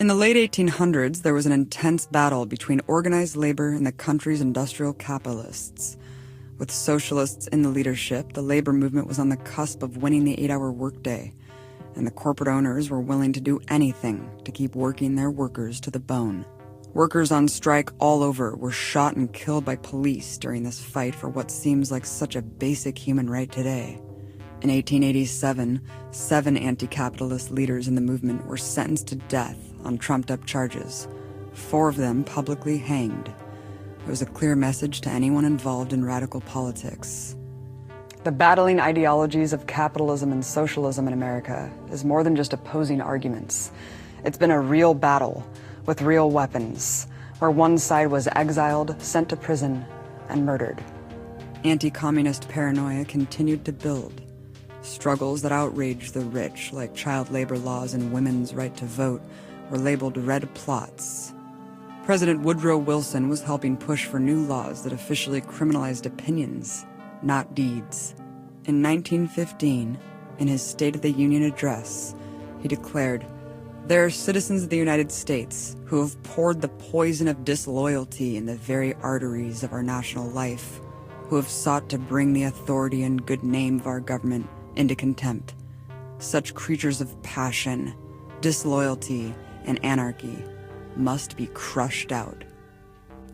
In the late 1800s, there was an intense battle between organized labor and the country's industrial capitalists. With socialists in the leadership, the labor movement was on the cusp of winning the 8-hour workday, and the corporate owners were willing to do anything to keep working their workers to the bone. Workers on strike all over were shot and killed by police during this fight for what seems like such a basic human right today. In 1887, 7 anti-capitalist leaders in the movement were sentenced to death on trumped-up charges, 4 of them publicly hanged. It was a clear message to anyone involved in radical politics. The battling ideologies of capitalism and socialism in America is more than just opposing arguments. It's been a real battle with real weapons, where one side was exiled, sent to prison, and murdered. Anti-communist paranoia continued to build. Struggles that outraged the rich, like child labor laws and women's right to vote, were labeled red plots. President Woodrow Wilson was helping push for new laws that officially criminalized opinions, not deeds. In 1915, in his State of the Union address, he declared, "There are citizens of the United States who have poured the poison of disloyalty in the very arteries of our national life, who have sought to bring the authority and good name of our government into contempt. Such creatures of passion, disloyalty, and anarchy must be crushed out."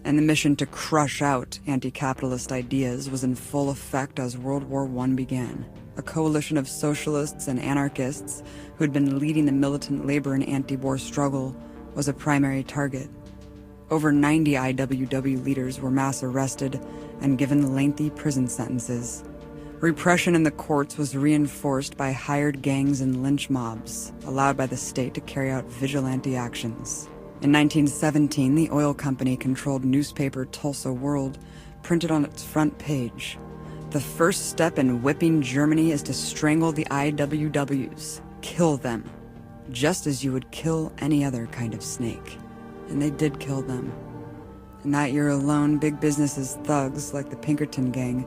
And the mission to crush out anti-capitalist ideas was in full effect as World War I began. A coalition of socialists and anarchists who had been leading the militant labor and anti-war struggle was a primary target. Over 90 IWW leaders were mass arrested and given lengthy prison sentences. Repression in the courts was reinforced by hired gangs and lynch mobs, allowed by the state to carry out vigilante actions. In 1917, the oil company-controlled newspaper Tulsa World printed on its front page, "The first step in whipping Germany is to strangle the IWWs. Kill them, just as you would kill any other kind of snake." And they did kill them. In that year alone, big business's thugs, like the Pinkerton Gang,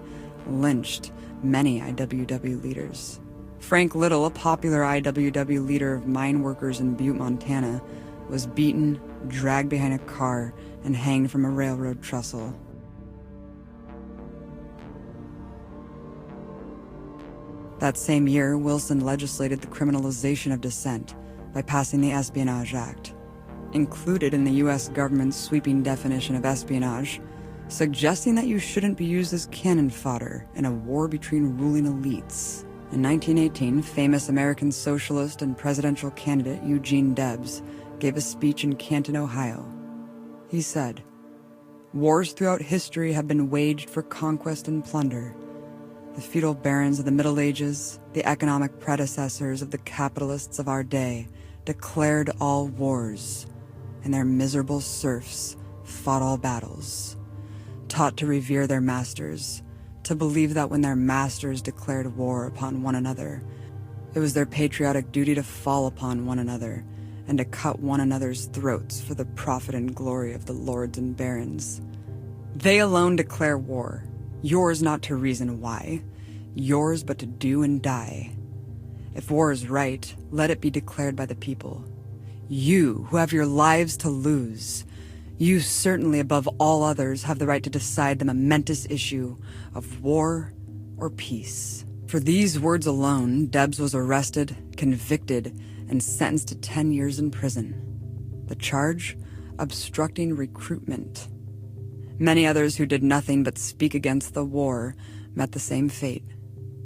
lynched many IWW leaders. Frank Little, a popular IWW leader of mine workers in Butte, Montana, was beaten, dragged behind a car, and hanged from a railroad trestle. That same year, Wilson legislated the criminalization of dissent by passing the Espionage Act. Included in the U.S. government's sweeping definition of espionage, suggesting that you shouldn't be used as cannon fodder in a war between ruling elites. In 1918, famous American socialist and presidential candidate Eugene Debs gave a speech in Canton, Ohio. He said, "Wars throughout history have been waged for conquest and plunder. The feudal barons of the Middle Ages, the economic predecessors of the capitalists of our day, declared all wars, and their miserable serfs fought all battles, taught to revere their masters, to believe that when their masters declared war upon one another, it was their patriotic duty to fall upon one another and to cut one another's throats for the profit and glory of the lords and barons. They alone declare war, yours not to reason why, yours but to do and die. If war is right, let it be declared by the people. You, who have your lives to lose, you certainly above all others have the right to decide the momentous issue of war or peace." For these words alone, Debs was arrested, convicted, and sentenced to 10 years in prison. The charge? Obstructing recruitment. Many others who did nothing but speak against the war met the same fate.